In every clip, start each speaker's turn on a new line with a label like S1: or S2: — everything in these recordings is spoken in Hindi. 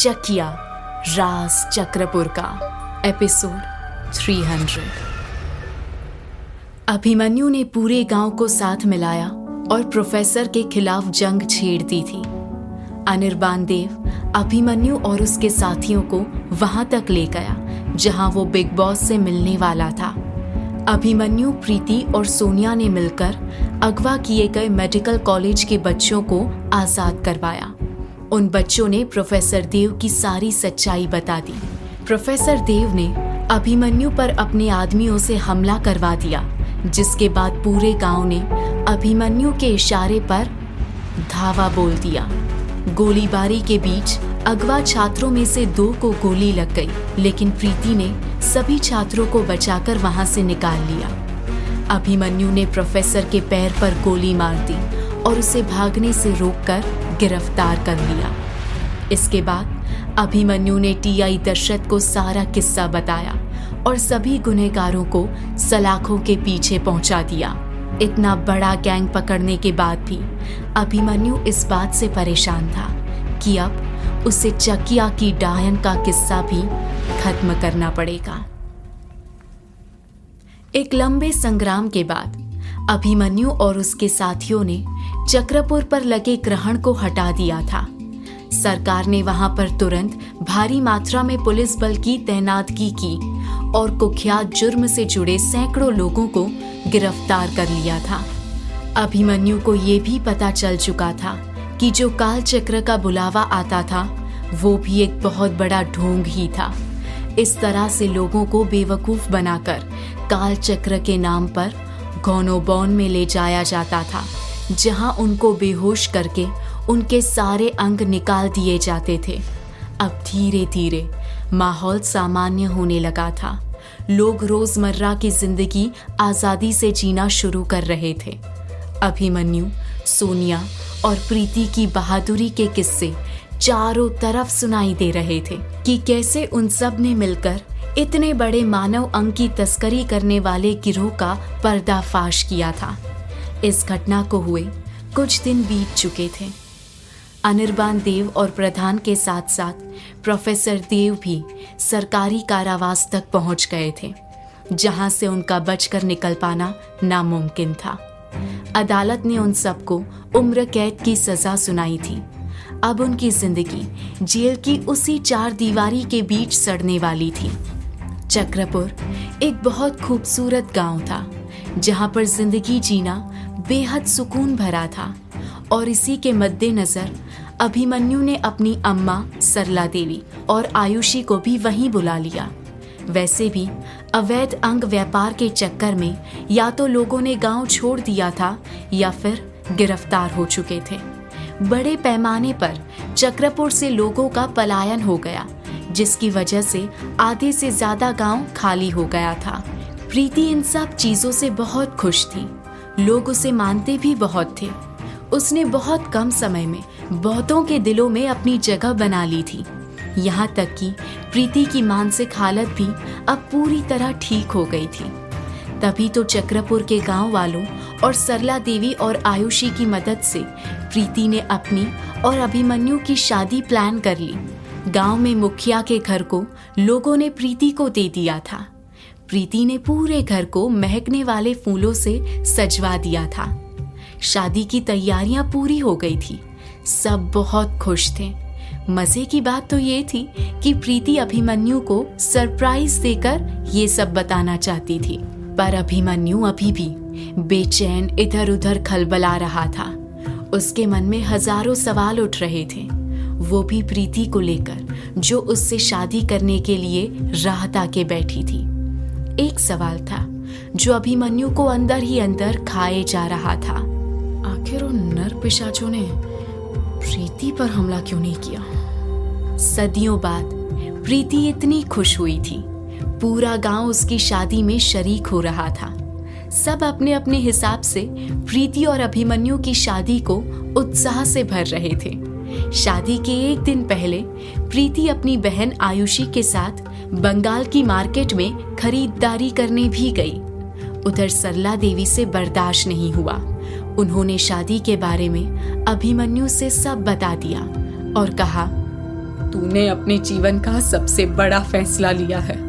S1: चकिया राज चक्रपुर का एपिसोड 300। अभिमन्यु ने पूरे गांव को साथ मिलाया और प्रोफेसर के खिलाफ जंग छेड़ दी थी। अनिर्बान देव अभिमन्यु और उसके साथियों को वहां तक ले गया जहां वो बिग बॉस से मिलने वाला था। अभिमन्यु, प्रीति और सोनिया ने मिलकर अगवा किए गए मेडिकल कॉलेज के बच्चों को आजाद करवाया। उन बच्चों ने प्रोफेसर देव की सारी सच्चाई बता दी। प्रोफेसर देव ने अभिमन्यु पर अपने आदमियों से हमला करवा दिया, जिसके बाद पूरे गांव ने अभिमन्यु के इशारे पर धावा बोल दिया। गोलीबारी के बीच अगवा छात्रों में से 2 को गोली लग गई, लेकिन प्रीति ने सभी छात्रों को बचाकर वहां से निकाल लिया। अभिमन्यु ने प्रोफेसर के पैर पर गोली मार दी और उसे भागने से रोककर गिरफ्तार कर लिया। इसके बाद अभिमन्यु ने टीआई दशरथ को सारा किस्सा बताया और सभी गुनहगारों को सलाखों के पीछे पहुंचा दिया। इतना बड़ा गैंग पकड़ने के बाद भी अभिमन्यु इस बात से परेशान था कि अब उसे चकिया की डायन का किस्सा भी खत्म करना पड़ेगा। एक लंबे संग्राम के बाद अभिमन्यु और उसके साथियों ने चक्रपुर पर लगे ग्रहण को हटा दिया था। सरकार ने वहां पर तुरंत भारी मात्रा में पुलिस बल की तैनातगी की और कुख्यात जुर्म से जुड़े सैकड़ों लोगों को गिरफ्तार कर लिया था। अभिमन्यु को ये भी पता चल चुका था कि जो काल चक्र का बुलावा आता था वो भी एक बहुत बड़ा ढोंग ही था। इस तरह से लोगों को बेवकूफ बनाकर काल चक्र के नाम पर गौनोबौन में ले जाया जाता था, जहां उनको बेहोश करके उनके सारे अंग निकाल दिए जाते थे। अब धीरे धीरे माहौल सामान्य होने लगा था। लोग रोजमर्रा की जिंदगी आजादी से जीना शुरू कर रहे थे। अभिमन्यु, सोनिया और प्रीति की बहादुरी के किस्से चारों तरफ सुनाई दे रहे थे कि कैसे उन सब ने मिलकर इतने बड़े मानव अंग की तस्करी करने वाले गिरोह का पर्दाफाश किया था। इस घटना को हुए कुछ दिन बीत चुके थे। अनिर्बान देव और प्रधान के साथ साथ प्रोफेसर देव भी सरकारी कारावास तक पहुंच गए थे, जहां से उनका बचकर निकल पाना नामुमकिन था। अदालत ने उन सबको उम्र कैद की सजा सुनाई थी। अब उनकी जिंदगी जेल की उसी 4 दीवारी के बीच सड़ने वाली थी। चक्रपुर एक बहुत खूबसूरत गांव था, जहां पर जिंदगी जीना बेहद सुकून भरा था और इसी के मद्देनजर अभिमन्यु ने अपनी अम्मा सरला देवी और आयुषी को भी वहीं बुला लिया। वैसे भी अवैध अंग व्यापार के चक्कर में या तो लोगों ने गांव छोड़ दिया था या फिर गिरफ्तार हो चुके थे। बड़े पैमाने पर चक्रपुर से लोगों का पलायन हो गया, जिसकी वजह से आधे से ज्यादा गांव खाली हो गया था। प्रीति इन सब चीजों से बहुत खुश थी। लोग उसे मानते भी बहुत थे। उसने बहुत कम समय में बहुतों के दिलों में अपनी जगह बना ली थी। यहाँ तक कि प्रीति की मानसिक हालत भी अब पूरी तरह ठीक हो गई थी। तभी तो चक्रपुर के गांव वालों और सरला देवी और आयुषी की मदद से प्रीति ने अपनी और अभिमन्यु की शादी प्लान कर ली। गांव में मुखिया के घर को लोगों ने प्रीति को दे दिया था। प्रीति ने पूरे घर को महकने वाले फूलों से सजवा दिया था। शादी की तैयारियां पूरी हो गई थी। सब बहुत खुश थे। मजे की बात तो ये थी कि प्रीति अभिमन्यु को सरप्राइज देकर ये सब बताना चाहती थी, पर अभिमन्यु अभी भी बेचैन इधर उधर खलबला रहा था। उसके मन में हजारों सवाल उठ रहे थे, वो भी प्रीति को लेकर, जो उससे शादी करने के लिए राह ताके बैठी थी। एक सवाल था जो अभिमन्यु को अंदर ही अंदर खाए जा रहा था। आखिर उन नर पिशाचों ने प्रीति पर हमला क्यों नहीं किया? सदियों बाद प्रीति इतनी खुश हुई थी। पूरा गांव उसकी शादी में शरीक हो रहा था। सब अपने अपने हिसाब से प्रीति और अभिमन्यु की शादी को उत्साह से भर रहे थे। शादी के एक दिन पहले प्रीति अपनी बहन आयुषी के साथ बंगाल की मार्केट में खरीदारी करने भी गई। उधर सरला देवी से बर्दाश्त नहीं हुआ। उन्होंने शादी के बारे में अभिमन्यु से सब बता दिया और कहा, तूने अपने जीवन का सबसे बड़ा फैसला लिया है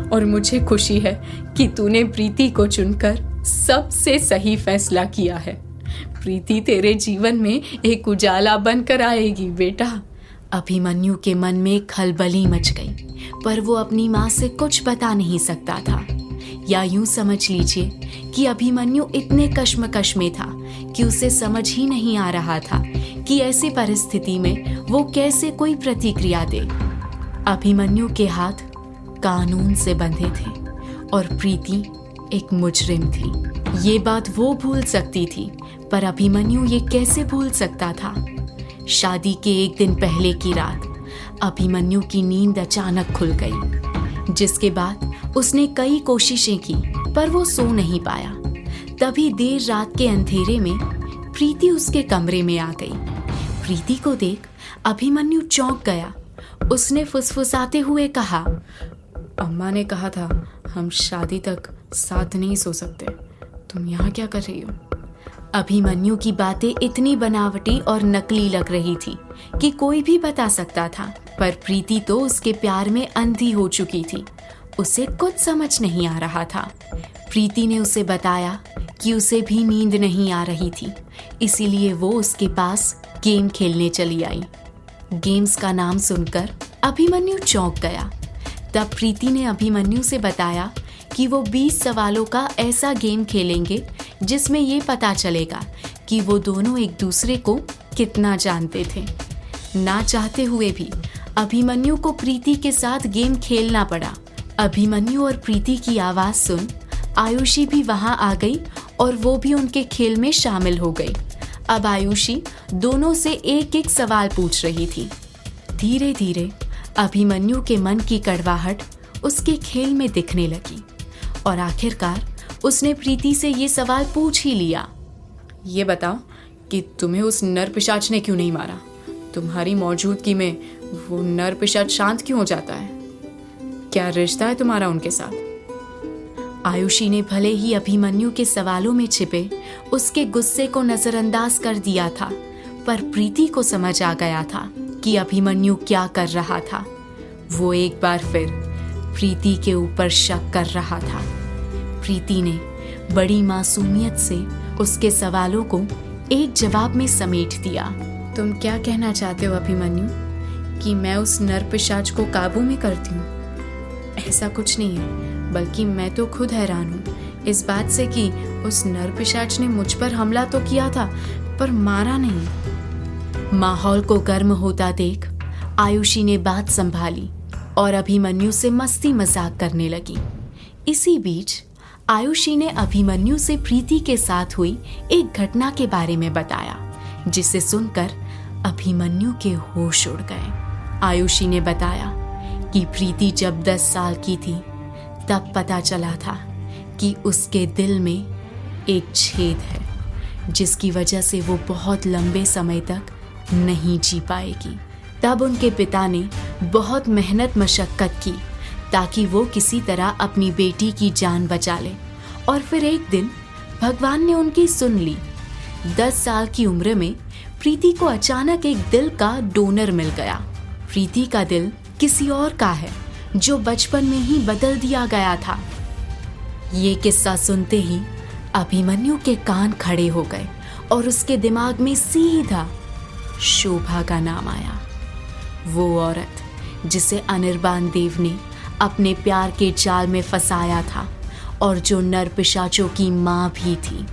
S1: और मुझे खुशी है कि तूने प्रीति को चुनकर सबसे सही फैसला किया है। प्रीति तेरे जीवन में एक उजाला बनकर आएगी बेटा। अभिमन्यु के मन में खलबली मच गई, पर वो अपनी माँ से कुछ बता नहीं सकता था। या यूं समझ लीजिए कि अभिमन्यु इतने कश्मकश में था कि उसे समझ ही नहीं आ रहा था कि ऐसी परिस्थिति में वो कैसे कोई प्रतिक्रिया दे। अभिमन्यु के हाथ कानून से बंधे थे और प्रीति एक मुजरिम थी। ये बात वो भूल सकती थी, पर अभिमन्यु ये कैसे भूल सकता था। शादी के एक दिन पहले की रात अभिमन्यु की नींद अचानक खुल गई, जिसके बाद उसने कई कोशिशें की पर वो सो नहीं पाया। तभी देर रात के अंधेरे में प्रीति उसके कमरे में आ गई। प्रीति को देख अभिमन्यु चौंक गया। उसने फुसफुसाते हुए कहा, अम्मा ने कहा था हम शादी तक साथ नहीं सो सकते, तुम यहाँ क्या कर रही हो? अभिमन्यु की बातें इतनी बनावटी और नकली लग रही थी कि कोई भी बता सकता था, पर प्रीति तो उसके प्यार में अंधी हो चुकी थी। उसे कुछ समझ नहीं आ रहा था। प्रीति ने उसे बताया कि उसे भी नींद नहीं आ रही थी, इसीलिए वो उसके पास गेम खेलने चली आई। गेम्स का नाम सुनकर अभिमन्यु चौंक गया। तब प्रीति ने अभिमन्यु से बताया कि वो 20 सवालों का ऐसा गेम खेलेंगे जिसमें ये पता चलेगा कि वो दोनों एक दूसरे को कितना जानते थे। ना चाहते हुए भी अभिमन्यु को प्रीति के साथ गेम खेलना पड़ा। अभिमन्यु और प्रीति की आवाज सुन आयुषी भी वहां आ गई और वो भी उनके खेल में शामिल हो गई। अब आयुषी दोनों से एक एक सवाल पूछ रही थी। धीरे धीरे अभिमन्यु के मन की कड़वाहट उसके खेल में दिखने लगी और आखिरकार उसने प्रीति से ये सवाल पूछ ही लिया। ये बताओ कि तुम्हें उस नर पिशाच ने क्यों नहीं मारा? तुम्हारी मौजूदगी में वो नर पिशाच शांत क्यों हो जाता है? क्या रिश्ता है तुम्हारा उनके साथ? आयुषी ने भले ही अभिमन्यु के सवालों में छिपे उसके गुस्से को नजरअंदाज कर दिया था, पर प्रीति को समझ आ गया था कि अभिमन्यु क्या कर रहा था। वो एक बार फिर प्रीति के ऊपर शक कर रहा था। प्रीति ने बड़ी मासूमियत से उसके सवालों को एक जवाब में समेट दिया। तुम क्या कहना चाहते हो अभिमन्यु, कि मैं उस नर पिशाच को काबू में करती हूँ? ऐसा कुछ नहीं है, बल्कि मैं तो खुद हैरान हूँ इस बात से कि उस नर पिशाच ने मुझ पर हमला तो किया था पर मारा नहीं। माहौल को गर्म होता देख आयुषी ने बात संभाली और अभिमन्यु से मस्ती मजाक करने लगी। इसी बीच आयुषी ने अभिमन्यु से प्रीति के साथ हुई एक घटना के बारे में बताया, जिसे सुनकर अभिमन्यु के होश उड़ गए। आयुषी ने बताया कि प्रीति जब 10 साल की थी तब पता चला था कि उसके दिल में एक छेद है, जिसकी वजह से वो बहुत लंबे समय तक नहीं जी पाएगी। तब उनके पिता ने बहुत मेहनत मशक्कत की ताकि वो किसी तरह अपनी बेटी की जान बचा ले, और फिर एक दिन भगवान ने उनकी सुन ली। 10 साल की उम्र में प्रीति को अचानक एक दिल का डोनर मिल गया। प्रीति का दिल किसी और का है जो बचपन में ही बदल दिया गया था। ये किस्सा सुनते ही अभिमन्यु के कान खड़े हो गए और उसके दिमाग में सीधा शोभा का नाम आया। वो औरत जिसे अनिर्बान देव ने अपने प्यार के जाल में फंसाया था और जो नर पिशाचों की माँ भी थी।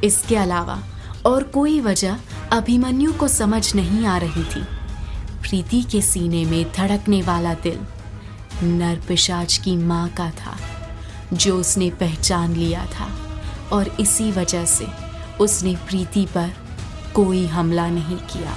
S1: इसके अलावा और कोई वजह अभिमन्यु को समझ नहीं आ रही थी। प्रीति के सीने में धड़कने वाला दिल नर पिशाच की माँ का था, जो उसने पहचान लिया था, और इसी वजह से उसने प्रीति पर कोई हमला नहीं किया।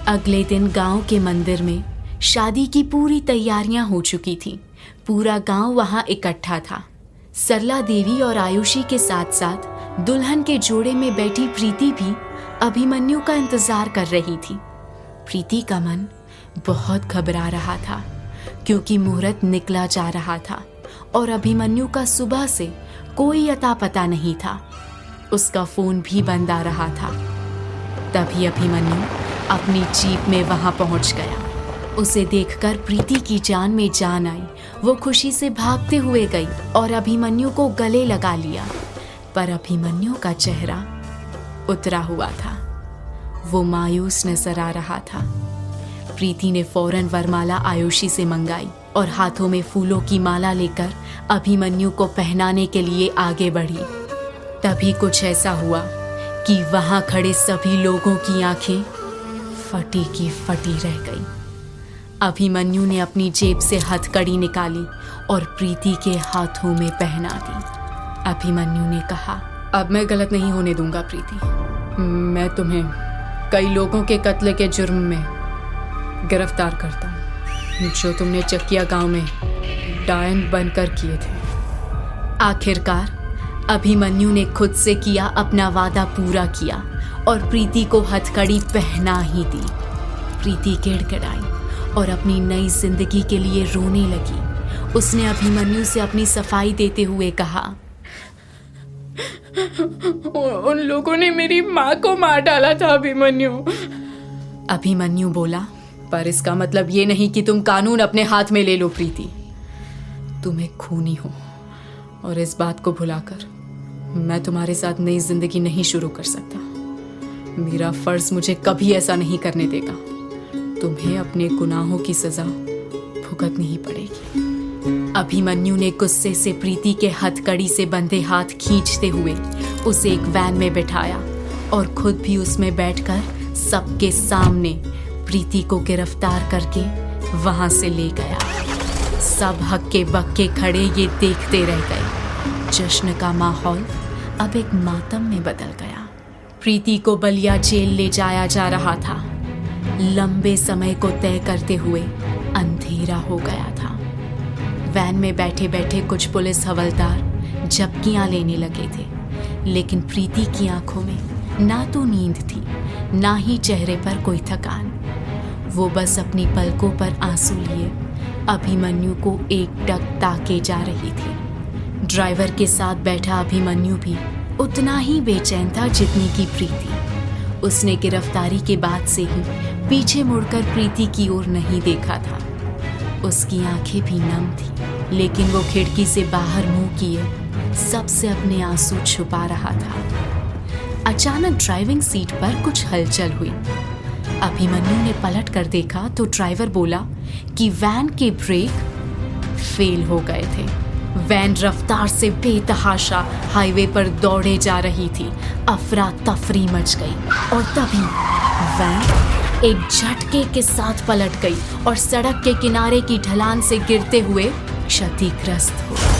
S1: अगले दिन गांव के मंदिर में शादी की पूरी तैयारियां हो चुकी थी। पूरा गांव वहां इकट्ठा था। सरला देवी और आयुषी के साथ साथ दुल्हन के जोड़े में बैठी प्रीति भी अभिमन्यु का इंतजार कर रही थी। प्रीति का मन बहुत घबरा रहा था क्योंकि मुहूर्त निकला जा रहा था और अभिमन्यु का सुबह से कोई अता पता नहीं था। उसका फोन भी बंद आ रहा था। तभी अभिमन्यु अपनी जीप में वहां पहुंच गया उसे देखकर प्रीति की जान में जान आई। वो खुशी से भागते हुए गई और अभिमन्यु को गले लगा लिया, पर अभिमन्यु का चेहरा उतरा हुआ था। वो मायूस नजर आ रहा था। प्रीति ने फौरन वरमाला आयुषी से मंगाई और हाथों में फूलों की माला लेकर अभिमन्यु को पहनाने के लिए आगे बढ़ी। तभी कुछ ऐसा हुआ कि वहां खड़े सभी लोगों की आंखें फटी की फटी रह गई। अभिमन्यु ने अपनी जेब से हथकड़ी निकाली और प्रीति के हाथों में पहना दी। अभिमन्यु ने कहा, अब मैं गलत नहीं होने दूंगा प्रीति। मैं तुम्हें कई लोगों के कत्ल के जुर्म में गिरफ्तार करता हूँ, जो तुमने चकिया गांव में डायन बनकर किए थे। आखिरकार अभिमन्यु ने खुद से किया अपना वादा पूरा किया और प्रीति को हथकड़ी पहना ही दी। प्रीति गिड़गिड़ाई और अपनी नई जिंदगी के लिए रोने लगी। उसने अभिमन्यु से अपनी सफाई देते हुए कहा,
S2: उन लोगों ने मेरी माँ को मार डाला था अभिमन्यु।
S1: अभिमन्यु बोला, पर इसका मतलब ये नहीं कि तुम कानून अपने हाथ में ले लो प्रीति। तुम एक खूनी हो और इस बात को भुलाकर मैं तुम्हारे साथ नई जिंदगी नहीं शुरू कर सकता। मेरा फर्ज मुझे कभी ऐसा नहीं करने देगा। तुम्हें अपने गुनाहों की सजा भुगतनी ही पड़ेगी। अभिमन्यु ने गुस्से से प्रीति के हथकड़ी से बंधे हाथ खींचते हुए उसे एक वैन में बिठाया और खुद भी उसमें बैठकर सबके सामने प्रीति को गिरफ्तार करके वहां से ले गया। सब हक्के बक्के खड़े ये देखते रह गए। जश्न का माहौल अब एक मातम में बदल गया। प्रीति को बलिया जेल ले जाया जा रहा था। लंबे समय को तय करते हुए अंधेरा हो गया था। वैन में बैठे बैठे कुछ पुलिस हवलदार झपकियां लेने लगे थे, लेकिन प्रीति की आंखों में ना तो नींद थी, ना ही चेहरे पर कोई थकान। वो बस अपनी पलकों पर आंसू लिए अभिमन्यु को एकटक ताके जा रही थी। ड्राइवर के साथ बैठा अभिमन्यु भी उतना ही बेचैन था जितनी की प्रीति। उसने गिरफ्तारी के बाद से ही पीछे मुड़कर प्रीति की ओर नहीं देखा था। उसकी आंखें भी नम थी, लेकिन वो खिड़की से बाहर मुंह किए सबसे अपने आंसू छुपा रहा था। अचानक ड्राइविंग सीट पर कुछ हलचल हुई। अभिमन्यु ने पलट कर देखा तो ड्राइवर बोला कि वैन के ब्रेक फेल हो गए थे। वैन रफ्तार से बेतहाशा हाईवे पर दौड़े जा रही थी। अफरा तफरी मच गई और तभी वैन एक झटके के साथ पलट गई और सड़क के किनारे की ढलान से गिरते हुए क्षतिग्रस्त हो गई।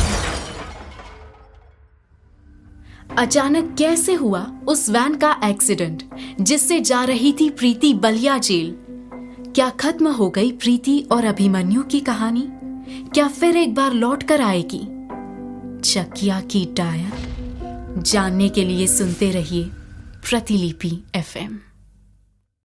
S1: अचानक कैसे हुआ उस वैन का एक्सीडेंट जिससे जा रही थी प्रीति बलिया जेल? क्या खत्म हो गई प्रीति और अभिमन्यु की कहानी? क्या फिर एक बार लौट कर आएगी चकिया की डायन? जानने के लिए सुनते रहिए प्रतिलिपि FM।